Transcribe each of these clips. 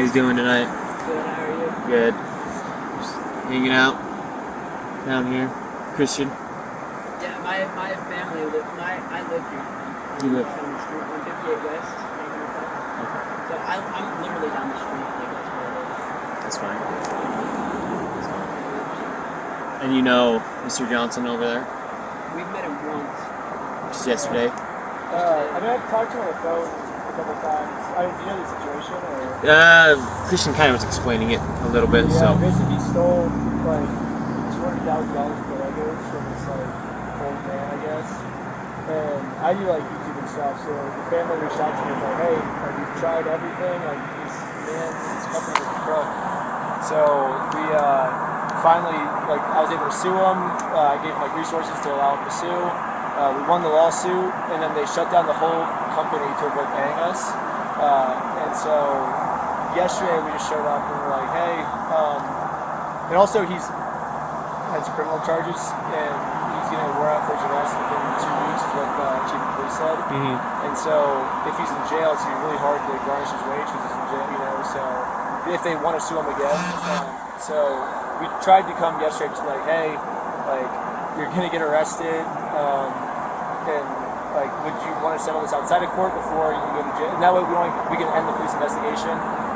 guys doing tonight? Good, how are you? Good. Just hanging out down here. Christian? Yeah, my family live, I live here. You live? On the street, 158 West. Okay. So I'm literally down the street, like that's where I live. That's fine. And you know Mr. Johnson over there? We've met him once. Just yesterday? I mean, I've talked to him on the phone a couple times. I mean, do you know the situation, or? Christian kind of was explaining it a little bit, Yeah, so. basically he stole, like, $200,000 for Legos from this, like, old man, I guess. And I do, like, YouTube and stuff, so the family reached out to me and was like, hey, like, we've tried everything, like, this man, this company was a crook. So we, finally, like, I was able to sue him. I gave him, like, resources to allow him to sue. We won the lawsuit, and then they shut down the whole company to avoid paying us. And so yesterday we just showed up and we're like, hey, and also he has criminal charges, and he's going to wear out for his arrest within 2 weeks, is what the chief of police said. Mm-hmm. And so if he's in jail, it's going to be really hard to garnish his wage because he's in jail, you know, so if they want to sue him again. So we tried to come yesterday just like, hey, like, you're going to get arrested, and like, would you want to settle this outside of court before you go to jail? And that way we can end the police investigation.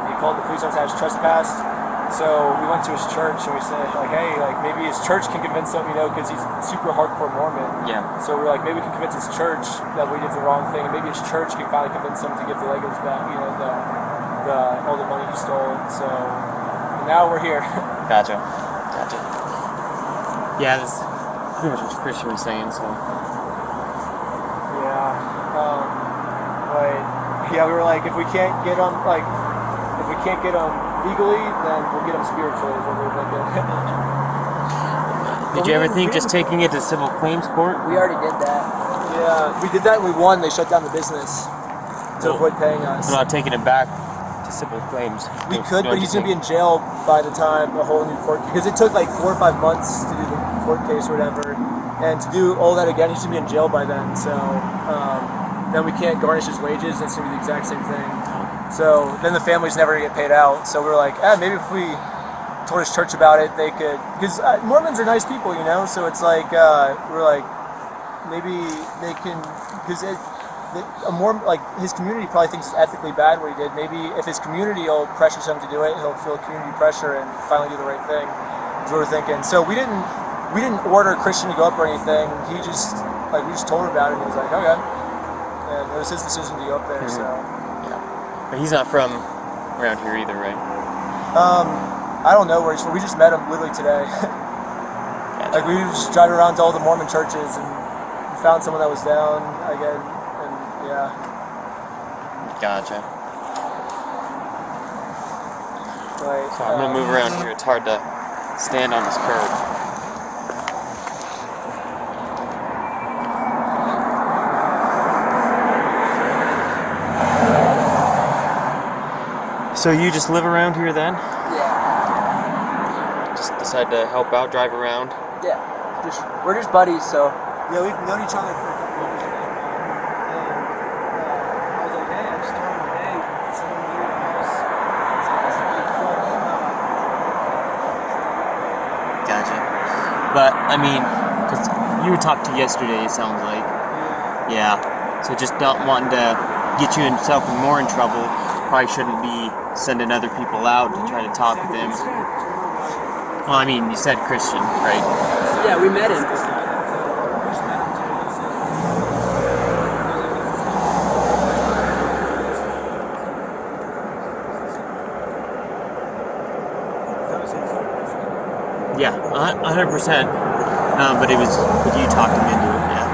He called the police officer as trespassed. So we went to his church and we said, like, hey, like, maybe his church can convince him, you know, because he's super hardcore Mormon. Yeah. So we're like, maybe we can convince his church that we did the wrong thing, and maybe his church can finally convince him to give the Legos back, you know, all the money he stole. So now we're here. Gotcha. Yeah, that's pretty much what Christian was saying, so. Yeah, we were like, if we can't get them, legally, then we'll get them spiritually, is what we were thinking. Did you ever think just taking it to civil claims court? We already did that. Yeah, we did that and we won. They shut down the business to avoid paying us. We're not taking it back to civil claims. We could, but he's going to be in jail by the time the whole new court, because it took like 4 or 5 months to do the court case or whatever, and to do all that again, he's going to be in jail by then, so then we can't garnish his wages. It's going to be the exact same thing. So then the family's never going to get paid out. So we were like, maybe if we told his church about it, they could, because Mormons are nice people, you know, so it's like, we're like, maybe they can, because like, his community probably thinks it's ethically bad what he did. Maybe if his community will pressure him to do it, he'll feel community pressure and finally do the right thing, is what we're thinking. So we didn't order Christian to go up or anything. He just, like, we just told him about it, and he was like, okay. And it was his decision to go up there, so. Yeah. But he's not from around here either, right? I don't know where he's from. We just met him literally today. Gotcha. Like, we were just driving around to all the Mormon churches and found someone that was down again, and yeah. Gotcha. Like, So I'm gonna move around here. It's hard to stand on this curb. So you just live around here then? Yeah. Just decide to help out, drive around? Yeah. We're just buddies, so. Yeah, we've known each other for a couple years now. And I was like, hey, I just told him, hey, someone new in the house. It's a big club. Gotcha. But, I mean, because you were talked to yesterday, it sounds like. Yeah. Yeah. So just not wanting to get you himself more in trouble, probably shouldn't be sending other people out to try to talk to them. Well, I mean, you said Christian, right? Yeah, we met him. Yeah, 100%. But you talked him into it, yeah.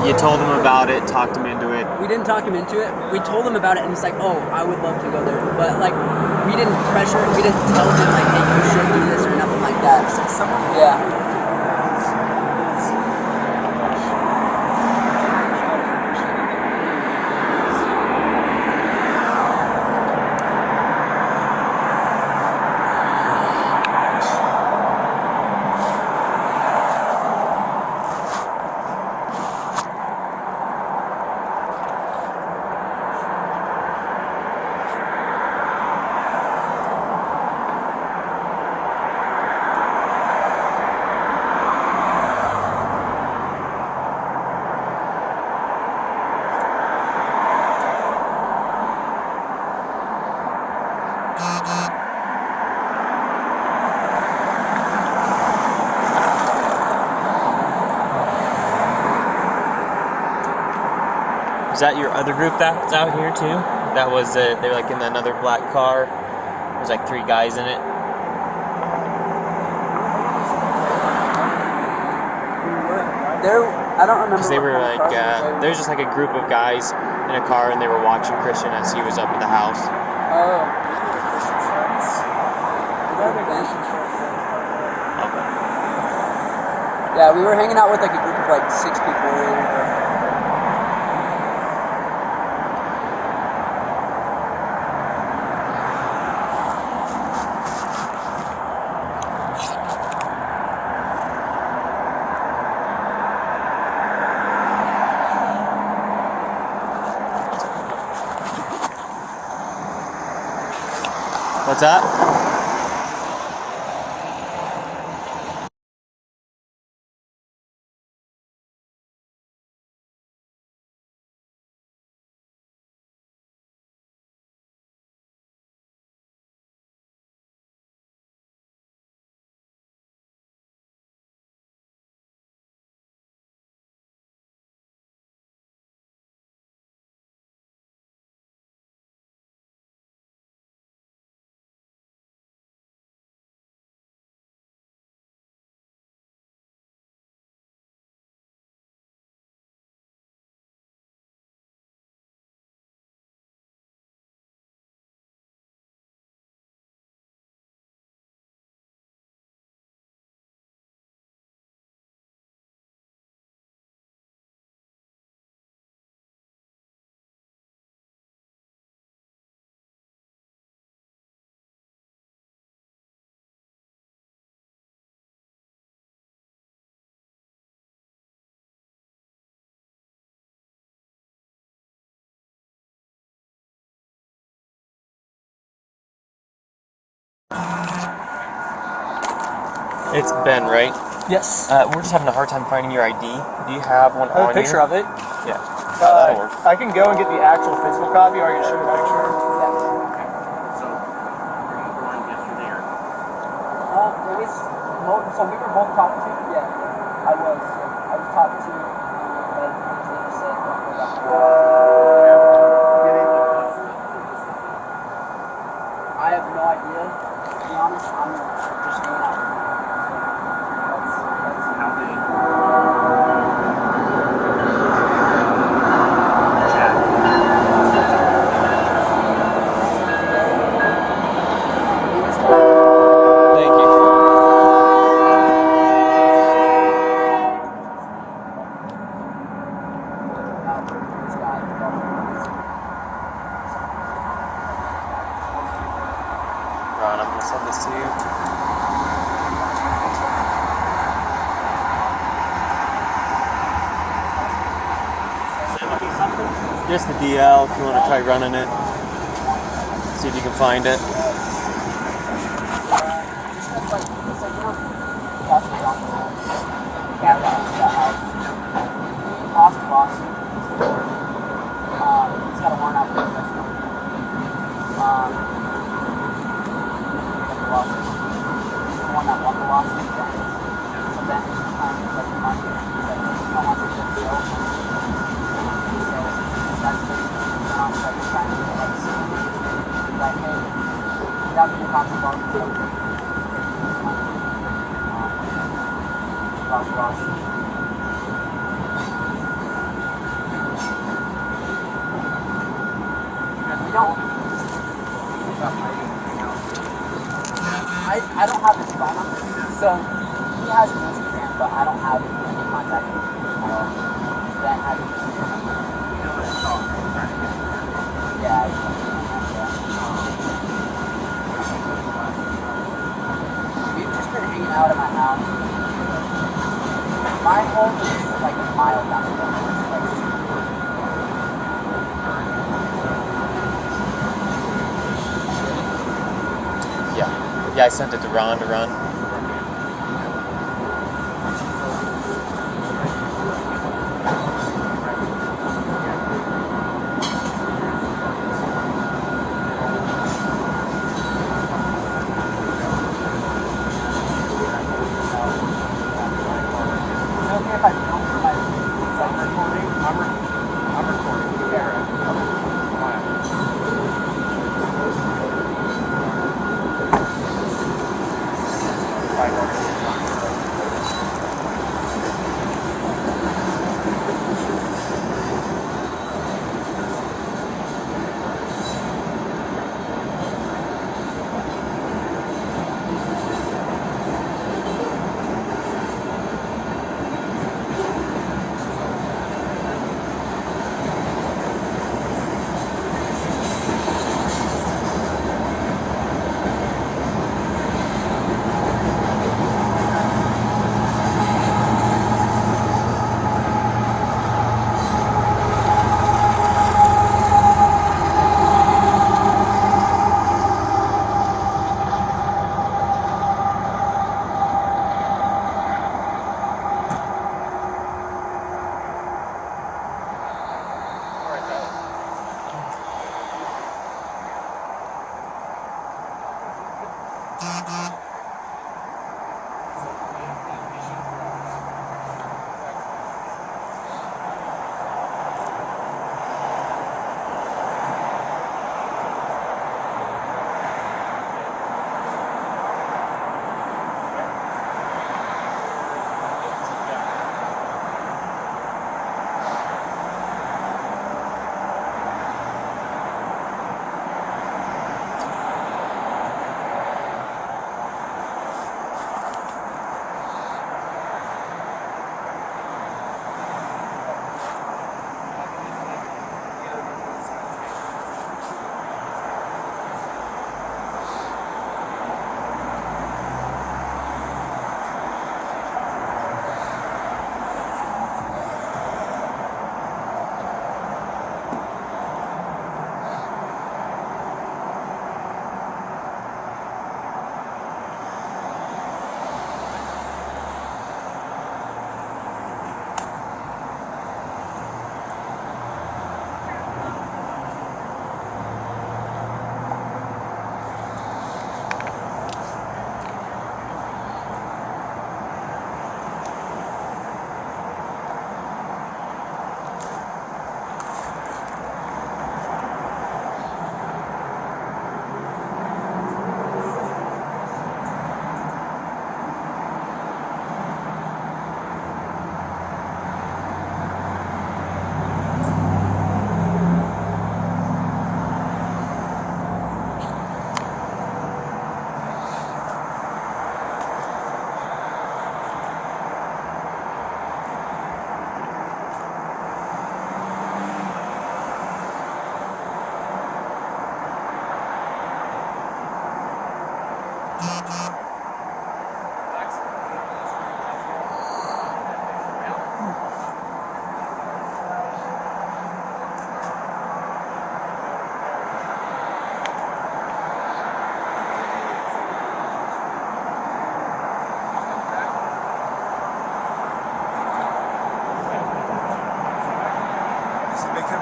You told him about it, talked him into it. We didn't talk him into it. We told him about it, and he's like, oh, I would love to go there. But, like, we didn't pressure him. We didn't tell him, like, hey, you should do this or nothing like that. Yeah. Is that your other group that's out here too? That was they were like in another black car. There's like 3 guys in it. I don't remember. Because they what were kind of like, car they were. there was just like a group of guys in a car, and they were watching Christian as he was up at the house. Oh. Okay. Yeah, we were hanging out with like a group of like 6 people. What's that? It's Ben, right? Yes. We're just having a hard time finding your ID. Do you have one I have on a picture you? of it. Yeah. That'll work. I can go and get the actual physical copy, or I can show you a picture. So we were both talking to. Yeah, I was talking to. But they said don't go back. I have no idea. To be honest, I'm just hanging out. That's how they. Thank you. Ron, I'm gonna send this to you. Just the DL if you want to try running it. See if you can find it. It's got a worn out professional. The one that won the lawsuit. So then like the market don't want to get deal. So that's the I'm like trying to like hey, without getting caught in the so lawsuit. We don't. I don't have his phone number, so he has his Instagram, but I don't have any contact with him at all. Ben has his Instagram. Yeah. We've just been hanging out at my house. My home is like a mile down the road. It's like Yeah, I sent it to Ron to run. okay if I film for my I'm recording. I'm recording.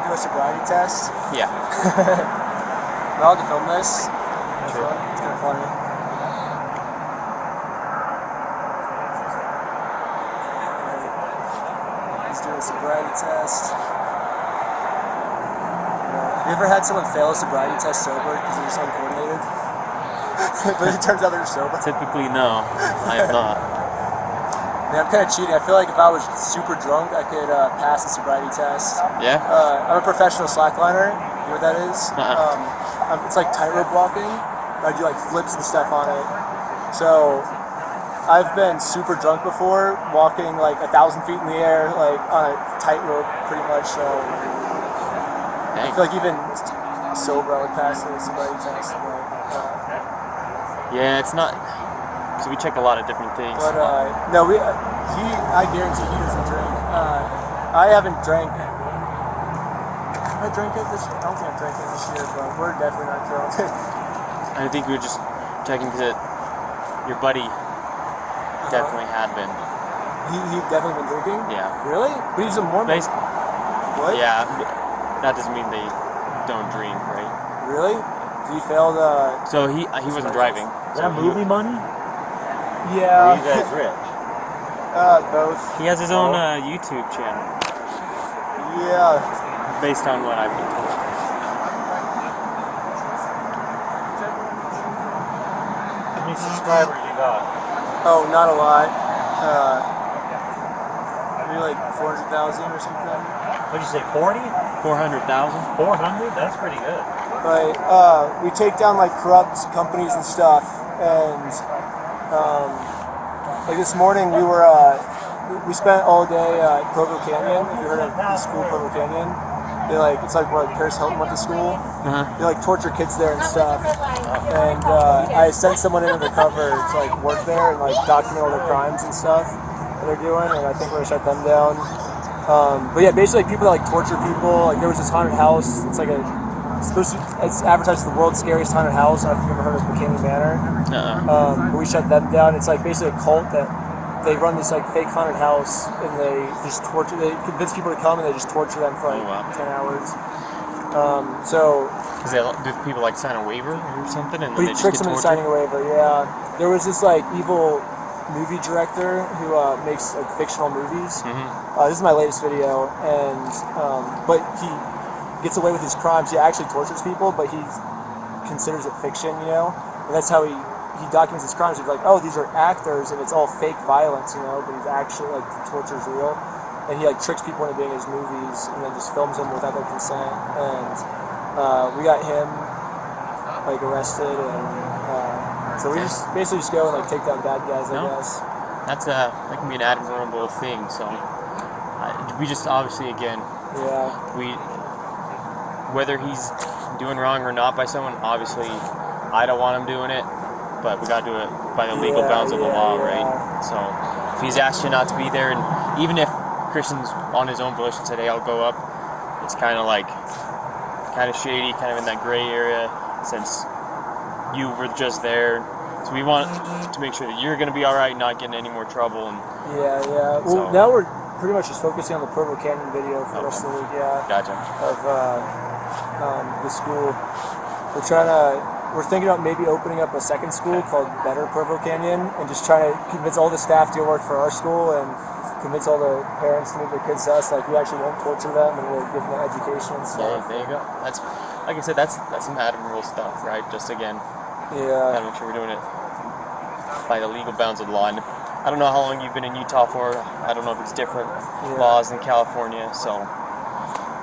A sobriety test. Yeah. Am I allowed to film this? Sure. It's kind of funny. He's doing a sobriety test. Have you ever had someone fail a sobriety test sober because they're just uncoordinated? But it turns out they're sober. Typically, no. I have not. Man, I'm kind of cheating. I feel like if I was super drunk, I could pass the sobriety test. Yeah? I'm a professional slackliner. You know what that is? It's like tightrope walking. I do like flips and stuff on it. So I've been super drunk before, walking like 1,000 feet in the air, like on a tightrope, pretty much. So I feel like even sober, I would pass the sobriety test. But, yeah, it's not. So we check a lot of different things. But no, I guarantee he doesn't drink. I haven't drank. I drank it this year. I don't think I drank it this year, but we're definitely not drunk. I think we were just checking because your buddy definitely had been. He definitely been drinking? Yeah. Really? But he's a Mormon. What? Yeah, but that doesn't mean they don't drink, right? Really? Did he fail the... So he wasn't driving. Is that movie money? Yeah. Or are you guys rich? Both. He has his own YouTube channel. Yeah. Based on what I've been told. How many subscribers you got? Oh, not a lot. Maybe like 400,000 or something. What'd you say, 40? 400,000. 400? That's pretty good. But we take down like corrupt companies and stuff, and like this morning we spent all day at Provo Canyon. If you heard of the school Provo Canyon, it's like where Paris Hilton went to school. They like torture kids there and stuff. And I sent someone in undercover to like work there and like document all their crimes and stuff that they're doing, and I think we're gonna shut them down. But yeah, basically people that like torture people. Like there was this haunted house. It's like it's advertised as the world's scariest haunted house. I don't know if you've ever heard of McKinney Manor. But we shut them down. It's like basically a cult that they run this like fake haunted house, and they just torture. They convince people to come, and they just torture them for like 10 hours. So Because do people like sign a waiver or something, and But then he they just tricks get them into tortured? signing a waiver. Yeah, there was this like evil movie director who makes like fictional movies. This is my latest video, and but he gets away with his crimes. He actually tortures people, but he considers it fiction, you know, and that's how he documents his crimes. He's like, oh, these are actors, and it's all fake violence, you know, but he's actually like the torture's real, and he like tricks people into being in his movies, and then just films them without their consent. And we got him like arrested, and so we just basically just go and like take down bad guys, I guess. That's that can be an admirable thing. So we just obviously again, whether he's doing wrong or not by someone, obviously I don't want him doing it, but we got to do it by the legal bounds of the law, right? So if he's asked you not to be there, and even if Christian's on his own volition said, hey, I'll go up, it's kind of shady, kind of in that gray area, since you were just there. So we want to make sure that you're going to be all right, not getting any more trouble. And Well, now we're pretty much just focusing on the Provo Canyon video for the rest of the week. Gotcha. Of the school. We're thinking about maybe opening up a second school called Better Provo Canyon, and just trying to convince all the staff to work for our school, and convince all the parents to move their kids to us. Like, we actually won't torture them, and we'll give them an education and stuff. Yeah, there you go. That's, like I said, that's some admirable stuff, right? Just again, Yeah. gotta make sure we're doing it by the legal bounds of the law. And I don't know how long you've been in Utah for. I don't know if it's different laws in California. So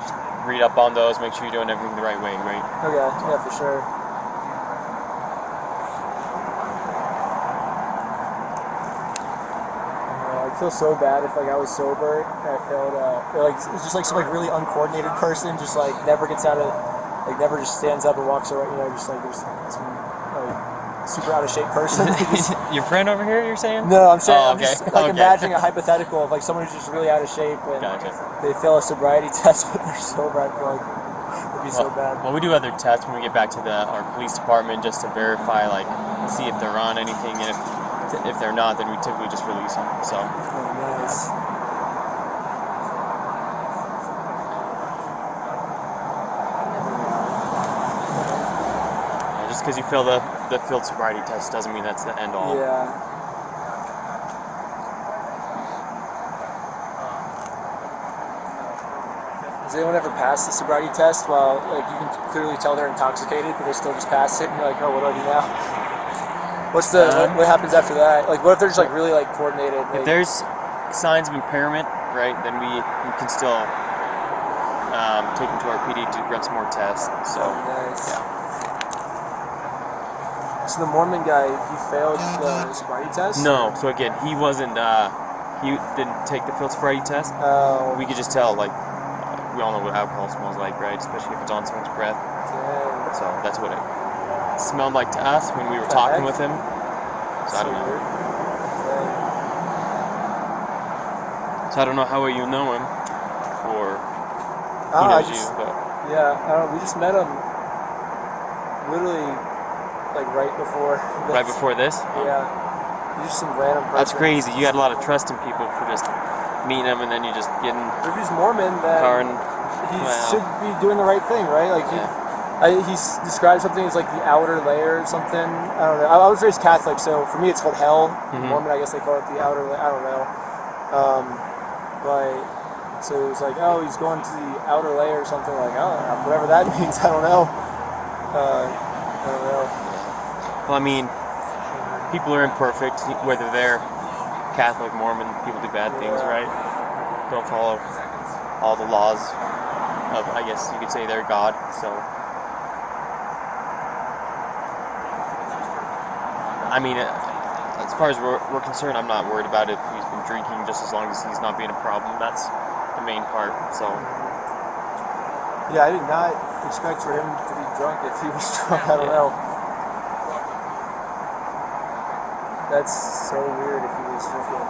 just read up on those. Make sure you're doing everything the right way, right? Okay. Yeah, for sure. I feel so bad if like I was sober and I felt like it's just like some like really uncoordinated person just like never gets out of like never just stands up and walks away, you know, just like there's some like super out of shape person. Your friend over here, you're saying? No, I'm saying Oh, I'm just okay. like Okay. imagining a hypothetical of like someone who's just really out of shape and they fail a sobriety test but they're sober. I feel like it'd be so bad. Well, we do other tests when we get back to our police department just to verify, like, see if they're on anything, and if they're not, then we typically just release them. So. Oh, nice. Just because you fail the field sobriety test doesn't mean that's the end all. Yeah. Has anyone ever passed the sobriety test while like you can clearly tell they're intoxicated, but they still just pass it and you're like, oh, what do I do now? What's the what happens after that? Like, what if they're just like really like coordinated? Like, if there's signs of impairment, right, then we can still take them to our PD to run some more tests. So. Nice. So the Mormon guy, he failed the sobriety test? No. So again, he wasn't. He didn't take the field sobriety test. Oh. We could just tell, like, we all know what alcohol smells like, right? Especially if it's on someone's breath. Dang. So that's what it smelled like to us when we were talking with him. So I don't know. So I don't know how well you know him, or he knows you. But Yeah, I don't know. We just met him literally like right before this. right before this. Yeah. He's just some random person. That's crazy. You had a lot of trust in people for just meeting them, and then you just getting If he's Mormon, then car and he should be doing the right thing, right? Like he described something as like the outer layer or something. I don't know. I was raised Catholic, so for me it's called hell. Mormon, I guess they call it the outer layer. I don't know. But so it was like, oh, he's going to the outer layer or something. Like, oh, whatever that means. I don't know. I don't know. Well, I mean, people are imperfect, whether they're Catholic, Mormon. People do bad things, right? Don't follow all the laws of, I guess you could say, their God. So, I mean, as far as we're concerned, I'm not worried about it. He's been drinking just as long as he's not being a problem. That's the main part. So, yeah, I did not expect for him to be drunk if he was drunk. I don't know. That's so weird if he was drinking.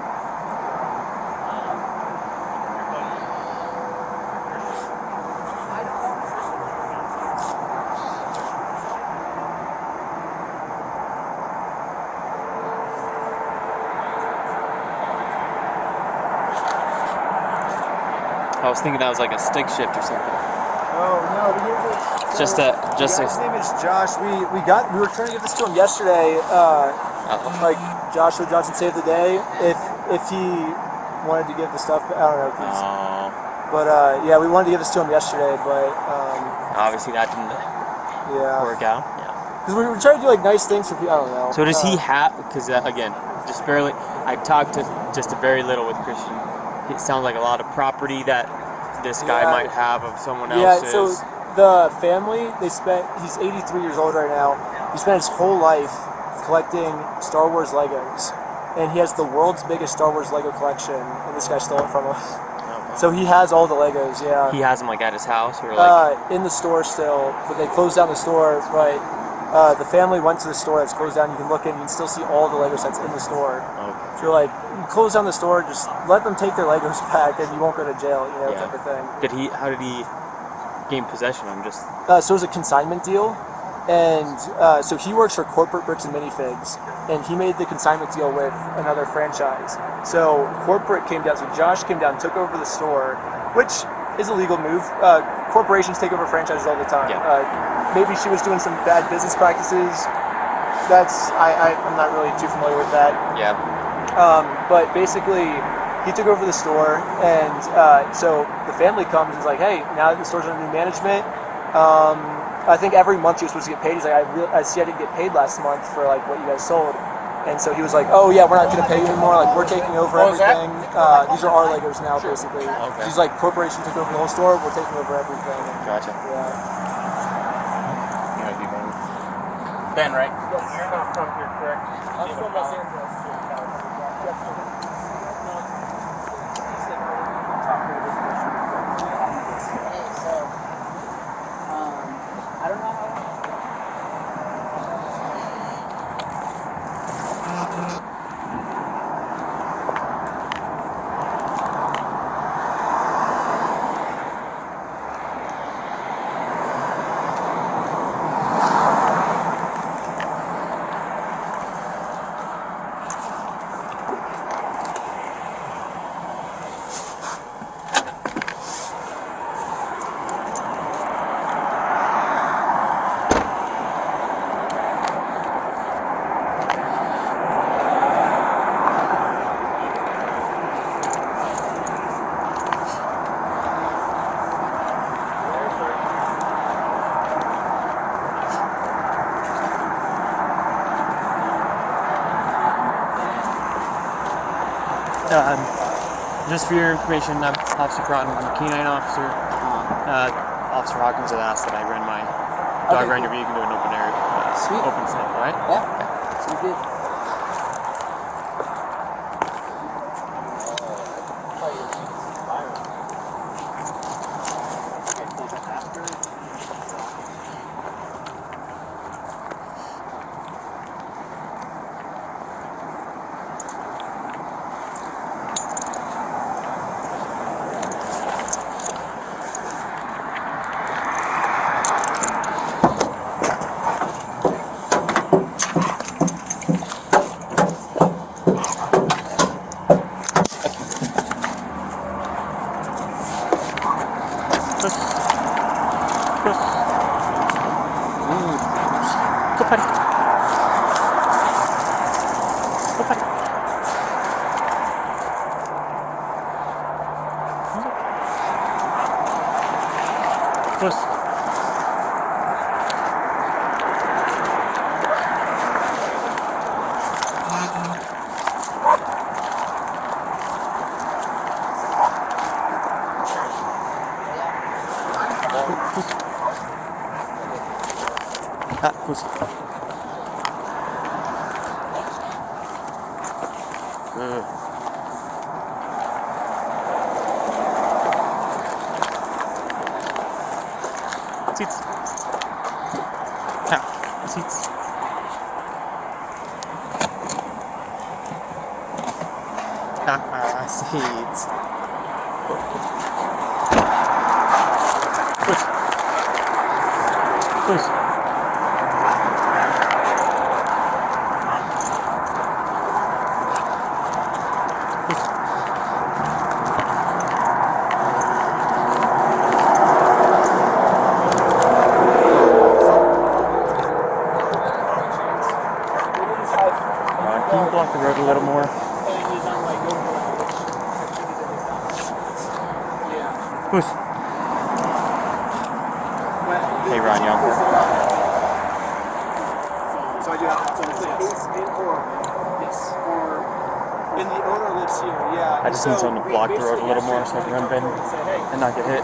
I was thinking that was like a stick shift or something. Oh no, but here's it. Just the a. guy's name is Josh. We were trying to give this to him yesterday. Like Joshua Johnson saved the day. If he wanted to give the stuff, I don't know. But yeah, we wanted to give this to him yesterday, but Obviously that didn't work out. Yeah. Because we were trying to do like nice things for people. I don't know. So does he have? Because again, just barely. I talked to just a very little with Christian. It sounds like a lot of property that this guy might have of someone else's. Yeah. So the family, he's 83 years old right now. He spent his whole life collecting Star Wars Legos, and he has the world's biggest Star Wars Lego collection, and this guy stole it from us. Okay. So he has all the Legos, yeah. He has them like at his house, or like in the store still, but they closed down the store. But the family went to the store that's closed down. You can look in, you can still see all the Lego sets in the store. Okay. So you're like, you close down the store, just let them take their Legos back, and you won't go to jail, type of thing. How did he gain possession of them? Just so it was a consignment deal. And so he works for Corporate Bricks and Minifigs, and he made the consignment deal with another franchise. So Corporate came down, so Josh came down, took over the store, which is a legal move. Corporations take over franchises all the time. Yeah. Maybe she was doing some bad business practices. I'm not really too familiar with that. Yeah. But basically, he took over the store, and so the family comes and is like, hey, now that the store's under new management, I think every month you're supposed to get paid. He's like, I see I didn't get paid last month for like what you guys sold. And so he was like, oh yeah, we're not going to pay you anymore. Like, we're taking over everything. These are our Legos now, basically. Okay. He's like, corporation took over the whole store. We're taking over everything. Gotcha. Yeah. Ben, right? You're not from here, correct? I'm from Los Angeles. I don't know. Just for your information, I'm Officer Fraughton. I'm a K-9 officer. Officer Hawkins had asked that I run my dog around your vehicle to an open area. Sweet. Open site, alright? Yeah. Sounds good. Seats. Seats. Seats. Push. Push. Can you block the road a little more? Who's? Hey, Ron Young. So I do have that. So it's like ace in or yes, or and the owner lives here. Yeah. I just need someone to block the road a little more so I can run bin and not get hit.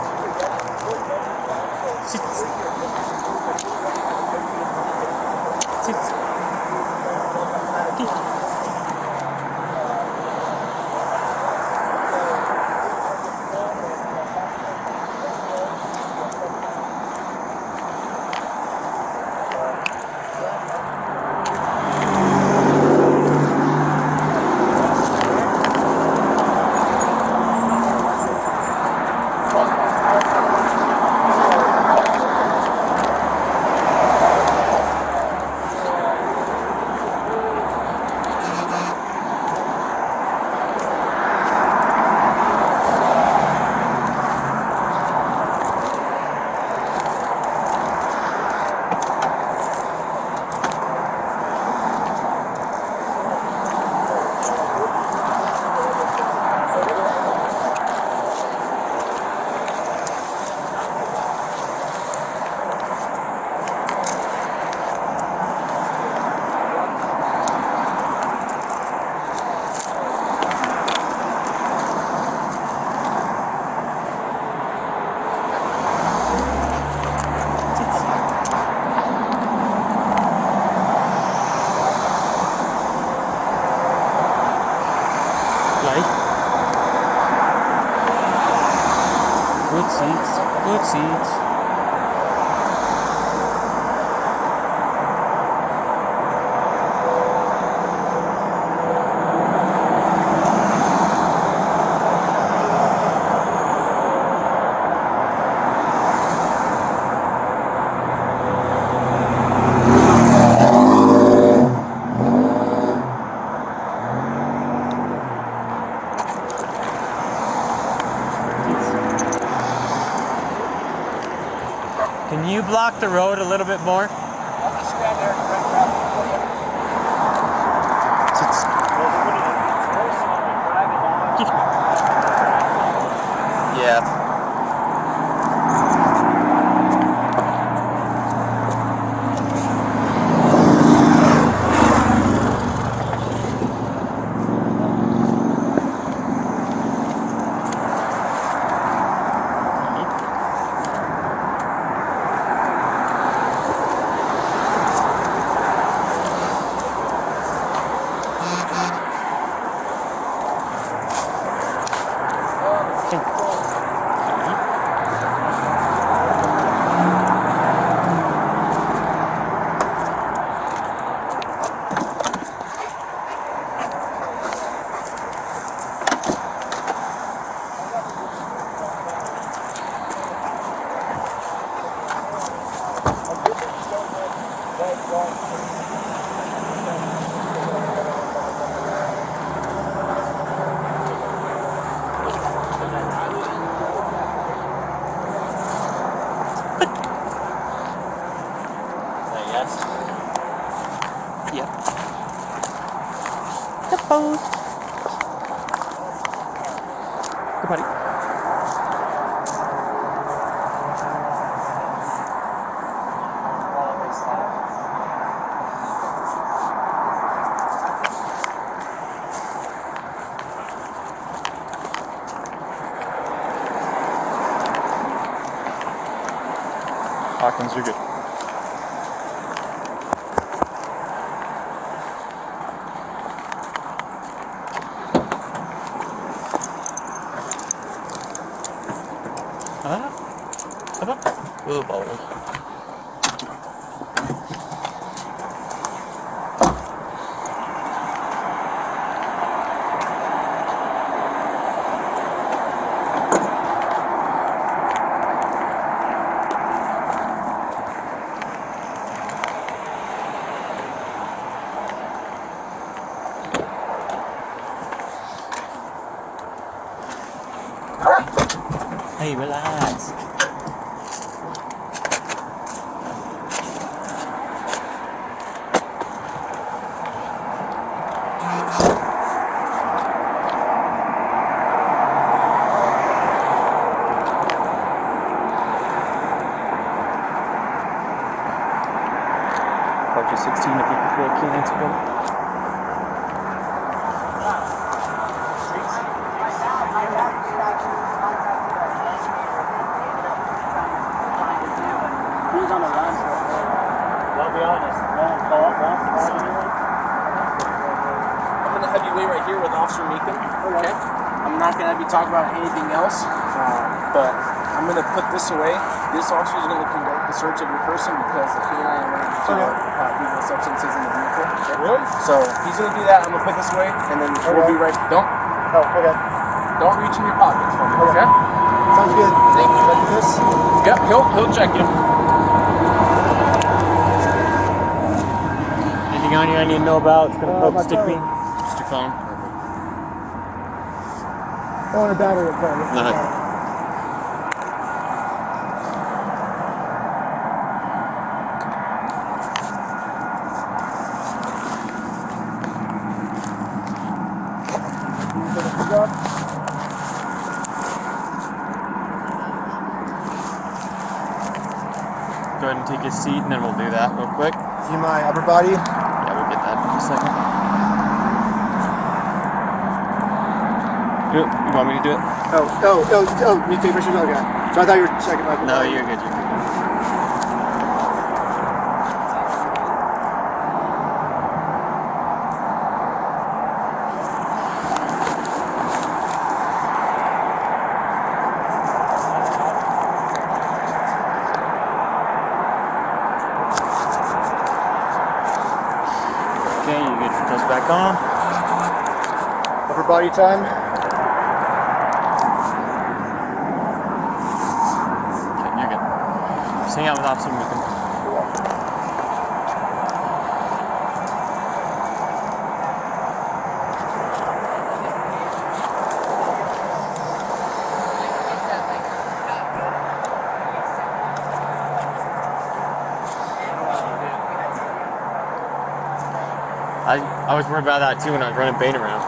Good seats. Can you block the road a little bit more? I'll just stand there and run around. Yeah. Good buddy. Hawkins, you're good. Ooh, balls. Hey, relax. Okay, thanks, bro. He was on the run for a bit. I'll be honest. No one called. I'm gonna have you wait right here with Officer Meekin. Okay. I'm not gonna have you talk about anything else. But I'm gonna put this away. This officer is gonna conduct the search of your person because the canine ran into illegal substances in the vehicle. Okay? Really? So he's gonna do that. I'm gonna put this away, and then we'll be right. Oh, okay. Don't reach in your pockets for me. Okay. Sounds good. Thank you. Like this? Yep. He'll check you. Anything on you I need to know about? It's gonna poke my stick me. phone. Just your phone. I want a battery in front of No. Go ahead and take your seat, and then we'll do that real quick. See my upper body? Yeah, we'll get that in a second. You want me to do it? Oh, you take pictures? Okay. So I thought you were checking my upper No, body. you're good. You're good. Okay, you get your clothes back on. Upper body time? Okay, you're good. Just hang out with Officer Meekin. I was worried about that too when I was running Bane around.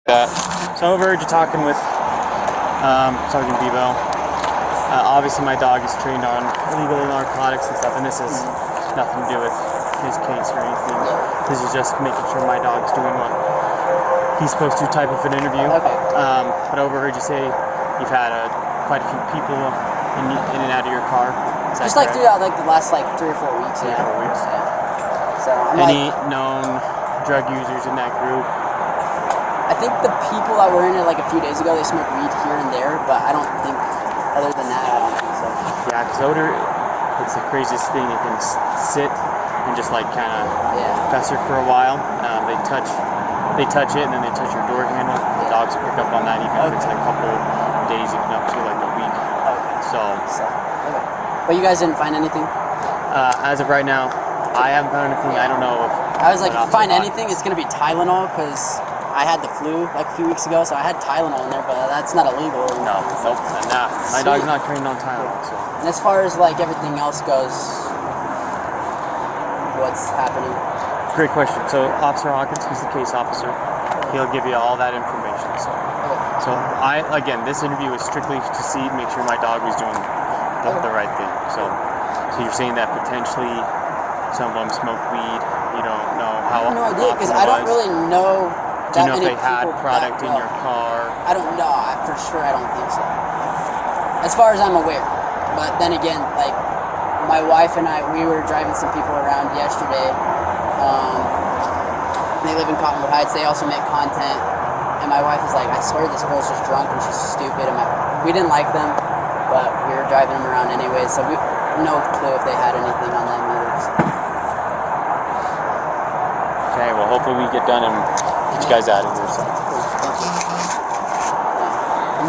that. So I overheard you talking with Sergeant Bebo. Obviously my dog is trained on illegal narcotics and stuff, and this has nothing to do with his case or anything. This is just making sure my dog's doing what he's supposed to type of an interview. Okay. But I overheard you say you've had quite a few people in and out of your car. Is that Just like correct? throughout like the last like 3 or 4 weeks. 3 or 4 weeks. Yeah. So I'm Any like, known drug users in that group? I think the people that were in it like a few days ago, they smoked weed here and there, but I don't think, other than that, I don't think so. Yeah, because odor, it's the craziest thing. It can sit and just like kind of fester for a while. They touch it, and then they touch your door handle. The dogs pick up on that, even if it's like a couple days, even up to like a week. So, Okay. But you guys didn't find anything? as of right now, I haven't found anything. I don't know if I was like, if you find Not- anything, it's gonna be Tylenol, because I had the flu like a few weeks ago, so I had Tylenol in there, but that's not illegal. No, nope, nah. My dog's not trained on Tylenol, so. And as far as like everything else goes, what's happening? Great question. So Officer Hawkins, he's the case officer. He'll give you all that information. So this interview is strictly to see, make sure my dog was doing the right thing. So you're saying that potentially some of them smoked weed. You don't know how. I have no idea, because I don't really know. Do you know if many they had people product that in know. your car? I don't know. For sure, I don't think so. As far as I'm aware. But then again, like, my wife and I, we were driving some people around yesterday. They live in Cottonwood Heights. They also make content. And my wife is like, I swear this girl's just drunk and she's stupid. And we didn't like them, but we were driving them around anyway. So we no clue if they had anything on them either. Okay, well, hopefully we get done and get you guys out of here. So.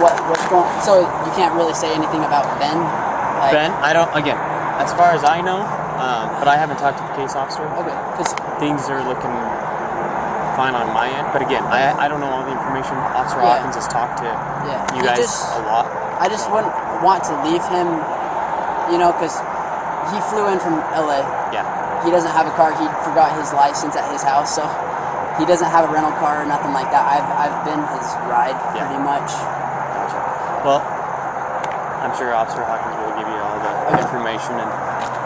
What's going? So you can't really say anything about Ben. Like, Ben, I don't. Again, as far as I know, but I haven't talked to the case officer. Okay, because Things are looking fine on my end, but again, I don't know all the information. Officer Hawkins has talked to you guys a lot. I just wouldn't want to leave him, because he flew in from LA. Yeah. He doesn't have a car. He forgot his license at his house, so he doesn't have a rental car or nothing like that. I've been his ride pretty much. Gotcha. Well, I'm sure Officer Hawkins will give you all the information and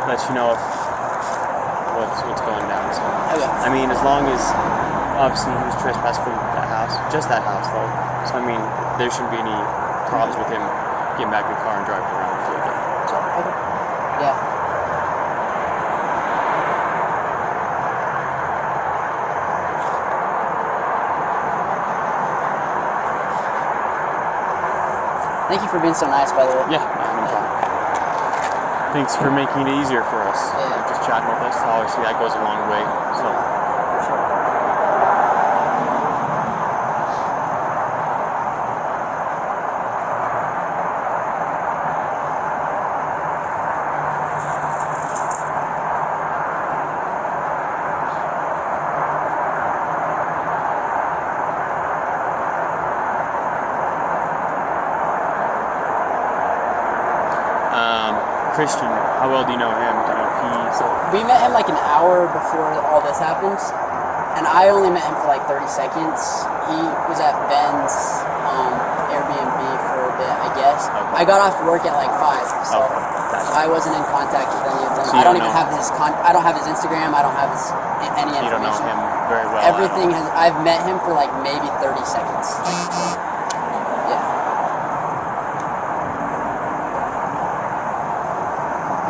let you know what's going down. So, I mean, as long as obviously he was trespassing from that house, just that house though. So I mean, there shouldn't be any problems with him getting back in the car and driving around for a bit. So. Yeah. Thank you for being so nice, by the way. Yeah, no problem. Thanks for making it easier for us. Yeah. Just chatting with us. Obviously, that goes a long way. So. Christian, how well do you know him? Do you know if we met him like an hour before all this happened, and I only met him for like 30 seconds. He was at Ben's Airbnb for a bit, I guess. Okay. I got off work at like 5, so I wasn't in contact with any of them. So I don't don't even know. have I don't have his Instagram. I don't have any you don't know information. him very well. Everything I've met him for like maybe 30 seconds.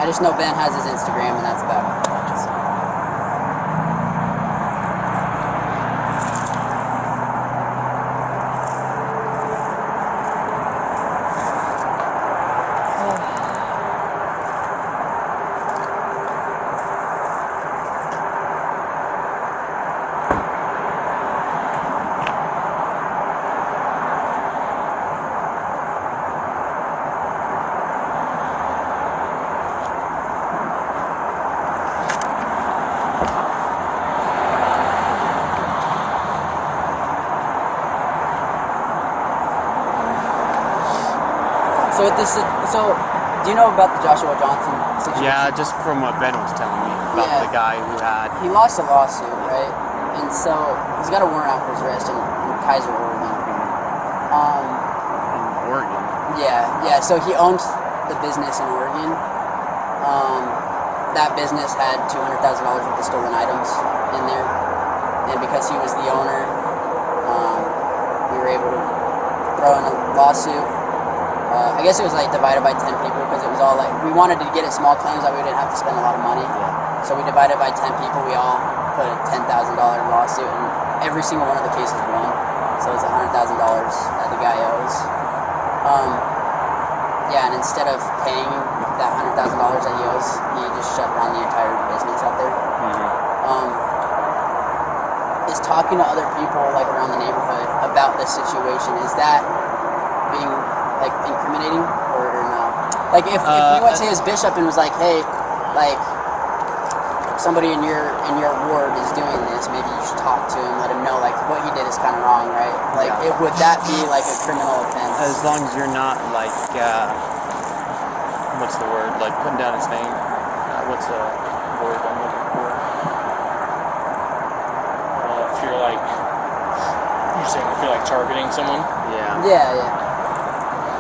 I just know Ben has his Instagram, and that's about it. So, do you know about the Joshua Johnson situation? Yeah, just from what Ben was telling me about the guy who had. He lost a lawsuit, right? And So he's got a warrant out for his arrest in Kaiser, Oregon. In Oregon. Yeah. So he owned the business in Oregon. That business had $200,000 worth of stolen items in there, and because he was the owner, we were able to throw in a lawsuit. I guess it was like divided by 10 people because it was all like we wanted to get it small claims that we didn't have to spend a lot of money. Yeah. So we divided by 10 people. We all put a $10,000 lawsuit, and every single one of the cases won. So it's $100,000 that the guy owes. Yeah, and instead of paying that $100,000 that he owes, he just shut down the entire business out there. Is talking to other people like around the neighborhood about this situation, is that being like incriminating or no? Like if you went to his bishop and was like, hey, like somebody in your ward is doing this, maybe you should talk to him, let him know like what he did is kind of wrong, right? Like would that be like a criminal offense? As long as you're not like, what's the word? Like putting down his name. What's the word I'm looking for? If you're like, you're saying if you're like targeting someone, Yeah.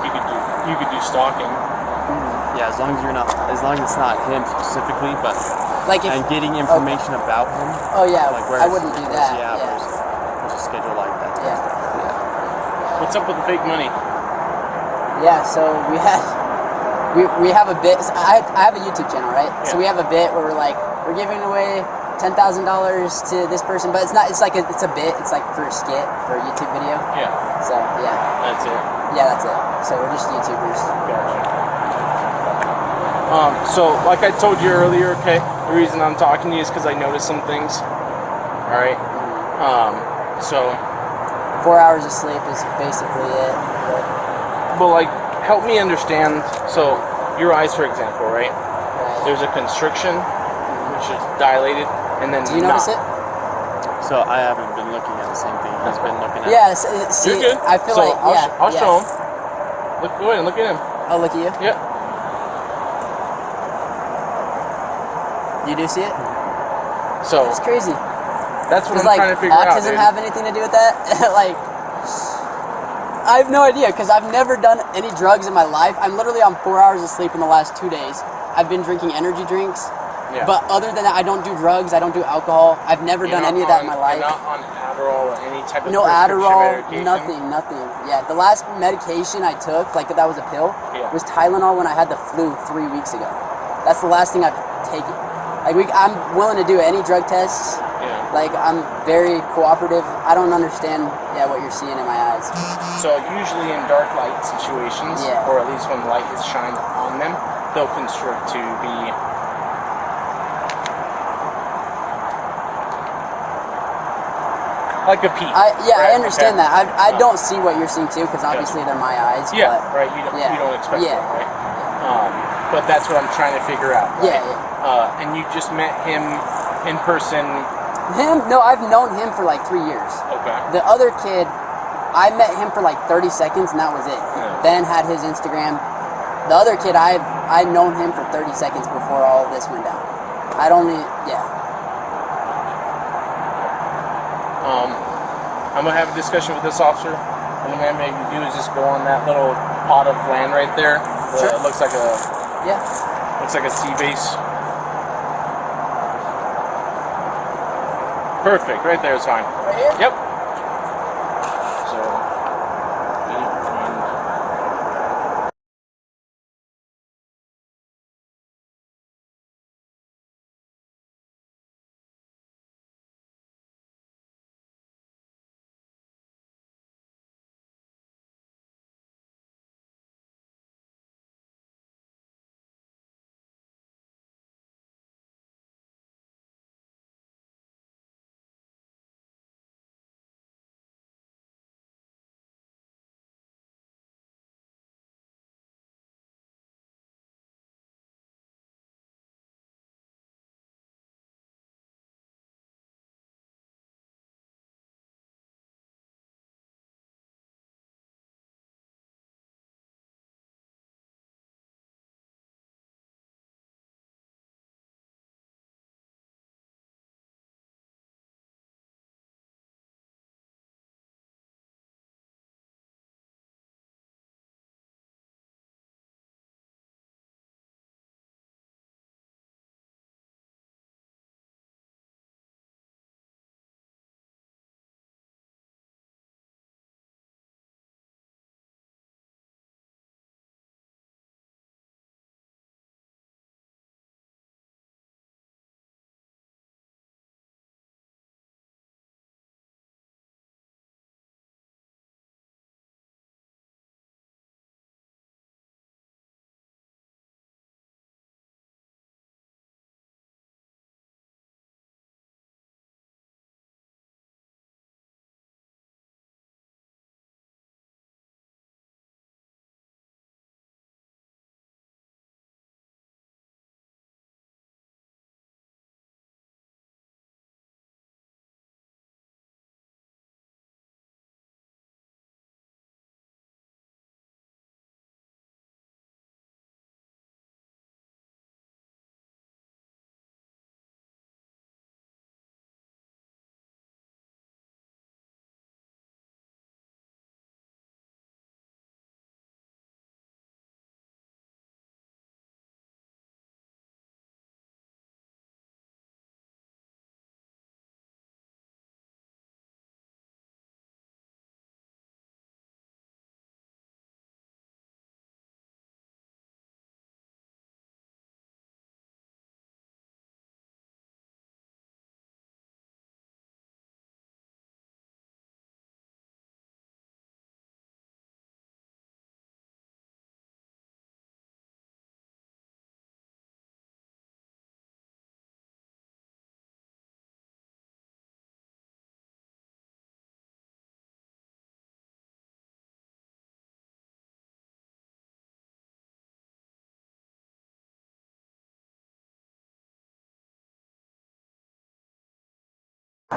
you could do stalking. Yeah, as long as it's not him specifically, but Like if, and getting information about him. oh yeah, Like where I wouldn't do that. There's a schedule like that. Yeah. What's up with the fake money? Yeah, so we have a bit. So I have a YouTube channel, right? So we have a bit where we're giving away $10,000 to this person, but it's not. It's a bit. It's like for a skit for a YouTube video. Yeah. So yeah. That's it. Yeah, that's it. So we're just YouTubers. Gotcha. So like I told you earlier, okay, the reason I'm talking to you is because I noticed some things. All right. So 4 hours of sleep is basically it. but like, help me understand. So your eyes, for example, right? There's a constriction, which is dilated, and then Do you notice it? So I haven't been looking at the same thing he's been looking at. Yeah. See, You're good. I feel so like I'll show him. Go ahead and look at him. Oh, look at you. Yep. You do see it? So It's crazy. that's what Does I'm trying to figure out. autism Dude. have anything to do with that? Like, I have no idea because I've never done any drugs in my life. I'm literally on 4 hours of sleep in the last 2 days. I've been drinking energy drinks, but other than that, I don't do drugs. I don't do alcohol. I've never done any of that in my life. You're not on Adderall or any type of No prescription Adderall, medication? nothing. Yeah, the last medication I took, like that was a pill, was Tylenol when I had the flu 3 weeks ago. That's the last thing I've taken. Like I'm willing to do any drug tests. Yeah. Like I'm very cooperative. I don't understand what you're seeing in my eyes. So usually in dark light situations, or at least when light is shined on them, they'll constrict to be like a peak. I understand that. I don't see what you're seeing too, because obviously they're my eyes. Yeah, but, right. You don't expect that, right? But that's what I'm trying to figure out. Right? And you just met him in person. Him? No, I've known him for like 3 years. Okay. The other kid, I met him for like 30 seconds and that was it. Yeah. Ben had his Instagram. The other kid, I'd known him for 30 seconds before all of this went down. I'm gonna have a discussion with this officer. And what I'm gonna do is just go on that little pot of land right there. It looks like a sea base. Perfect. Right there is fine. Right here? Yep.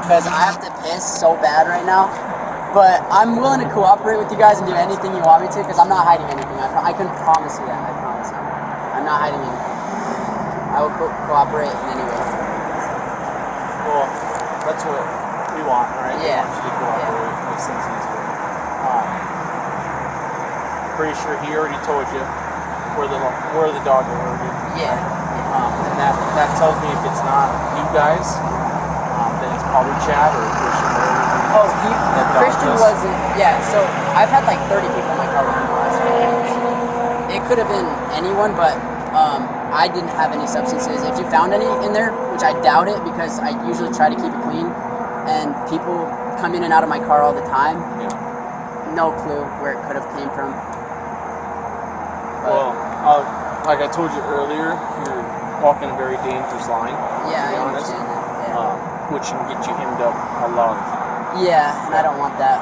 because I have to piss so bad right now. But I'm willing to cooperate with you guys and do anything you want me to, because I'm not hiding anything. I can promise you that. I promise you. I'm not hiding anything. I will cooperate in any way. Well, that's what we want, right? Yeah. We want you to cooperate. It makes things easier. Pretty sure he already told you where the dog alerted. Yeah. And that tells me if it's not you guys, then it's probably Chad or Christian. Oh, Christian wasn't. Yeah, so I've had like 30 people in my car within the last 4 years. It could have been anyone, but I didn't have any substances. If you found any in there, which I doubt it because I usually try to keep it clean, and people come in and out of my car all the time, no clue where it could have came from. Well, like I told you earlier, you're walking a very dangerous line. Yeah, to be I honest, understand that. which can get you hemmed up a lot of the time. Yeah, and I don't want that.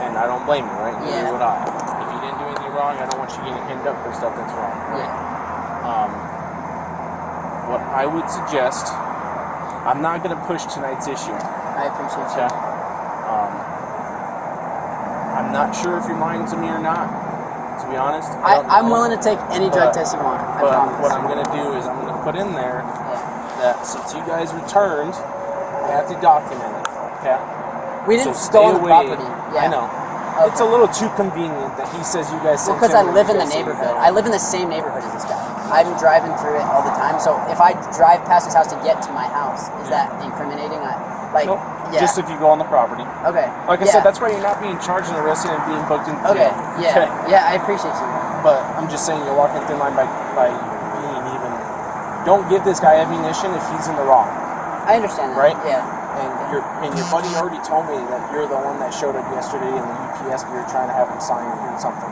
And I don't blame you, right? Yeah. Neither would I. If you didn't do anything wrong, I don't want you getting hemmed up for stuff that's wrong. Right? Yeah. What I would suggest, I'm not going to push tonight's issue. I appreciate Okay. you. I'm not sure if you're lying to me or not, to be honest. I'm willing to take any drug test you want. I But promise. what I'm going to do is I'm going to put in there that since you guys returned, I have to document it. Okay. We didn't So go on the stay away. property. Yeah. I know. Okay. It's a little too convenient that he says you guys. Well, because I live in the neighborhood. I live in the same neighborhood as this guy. I'm driving through it all the time. So if I drive past his house to get to my house, is that incriminating? Nope. Just if you go on the property. Okay. Like I said, that's why you're not being charged and arrested and being booked in. Okay. Yeah. Okay. Yeah, I appreciate you. But I'm just saying you're walking a thin line by being even. Don't give this guy ammunition if he's in the wrong. I understand that. Right? Yeah. And your buddy already told me that you're the one that showed up yesterday in the UPS gear trying to have him sign something.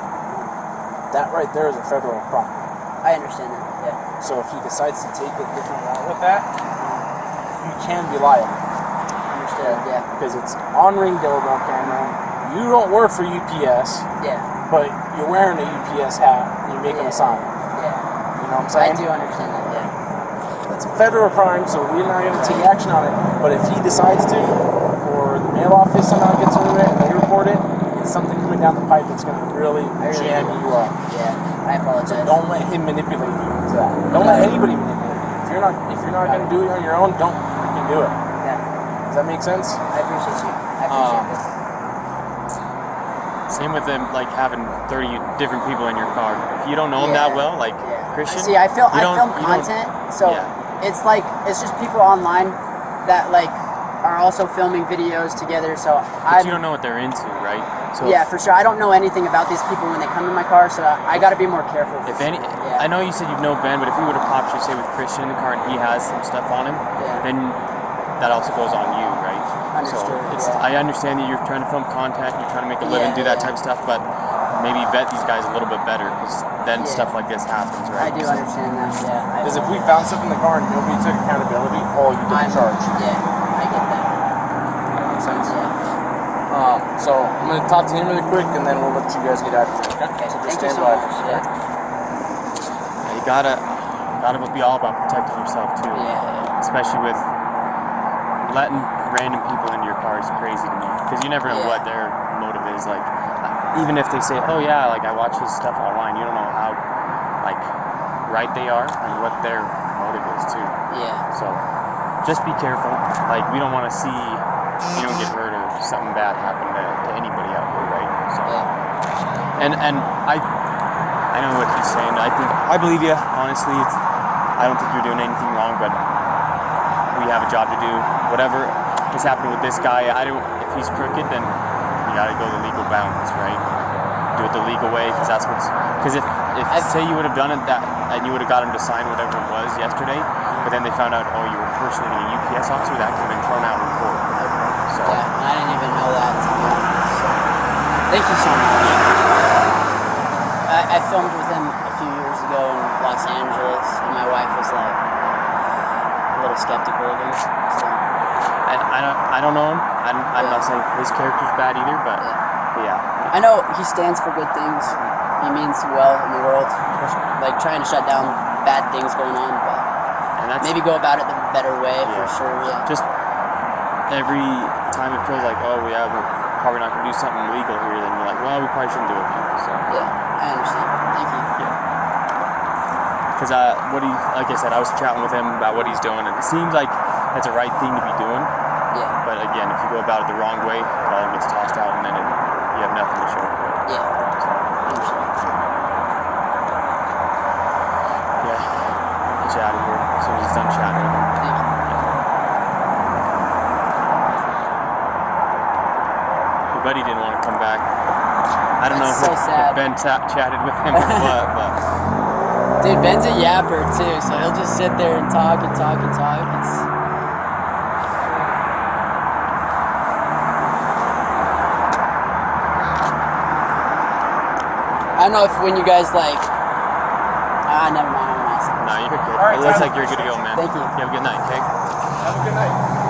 That right there is a federal crime. I understand that. Yeah. So if he decides to take a different route with that, you can be liable. Understood. Yeah. Because it's on ring doorbell camera. You don't work for UPS, Yeah. but you're wearing a UPS hat and you're making a sign. Yeah. You know what I'm I saying? do understand that. Yeah. It's a federal crime, so we're not going to take action on it. But if he decides to, or the mail office somehow gets over it and they report it, it's something coming down the pipe that's going to really jam you up. Yeah. I apologize. So don't let him manipulate you into that. Don't let anybody manipulate you. If you're not going to do it on your own, don't fucking do it. Yeah. Does that make sense? I appreciate you. I appreciate it. Same with them, like having 30 different people in your car. If you don't know them that well, like Christian. See, I film you content, so it's like it's just people online that like are also filming videos together. So you don't know what they're into, right? So yeah, for sure. I don't know anything about these people when they come in my car, so I got to be more careful. If any, I know you said you know Ben, but if you would have popped you say with Christian in the car and he has some stuff on him, then that also goes on you, right? Understood. So I understand that you're trying to film content, you're trying to make a living, do that type of stuff, but maybe vet these guys a little bit better, because then stuff like this happens, right? I do understand that. Yeah. Because if we found stuff in the car and nobody took accountability, you get charged. Yeah, I get that. That makes sense. Yeah. So I'm going to talk to him really quick, and then we'll let you guys get out of here. Okay. So Thank just you stand so by. much. Yeah. You gotta be all about protecting yourself too. Yeah. Especially with letting random people into your car is crazy to me, because you never know what their motive is. Like, even if they say, "Oh yeah, like I watch his stuff online," you don't know how like right they are and what their motive is too. Yeah. So just be careful. Like, we don't want to see you don't get hurt or something bad happen to anybody out here, right? So and I know what he's saying. I believe you, honestly. I don't think you're doing anything wrong, but we have a job to do. Whatever is happening with this guy, if he's crooked, then you gotta go the legal bounds, right? Do it the legal way, because if say you would have done it and you would have got him to sign whatever it was yesterday, but then they found out, oh, you were impersonating a UPS officer, that could have been thrown out in court. So Yeah, and I didn't even know that, to be honest. Thank you so much. I filmed with him a few years ago in Los Angeles, and my wife was like a little skeptical of him. So. I don't know him. I'm not saying his character's bad either, but yeah. I know he stands for good things. He means well in the world, like trying to shut down bad things going on, but maybe go about it the better way for sure. Yeah. Just every time it feels like, oh, we're probably not gonna do something legal here, then you're like, well, we probably shouldn't do it then. So. Yeah, I understand. Thank you. Yeah. Because like I said, I was chatting with him about what he's doing, and it seems like that's a right thing to be doing. Yeah. But again, if you go about it the wrong way, it all gets tossed out, and then you have nothing to show for it. Yeah. I understand. Yeah. Get you out of here as soon as he's done chatting with him. Thank you. Your buddy didn't want to come back. I don't That's know so if sad. Ben chatted with him or what, but Dude, Ben's a yapper too, so he'll just sit there and talk and talk and talk. I don't know if when you guys like. Never mind. I'm awesome. no, you're good. All right, It looks Tyler. like you're good to go, man. Thank you. You have a good night, okay? Have a good night.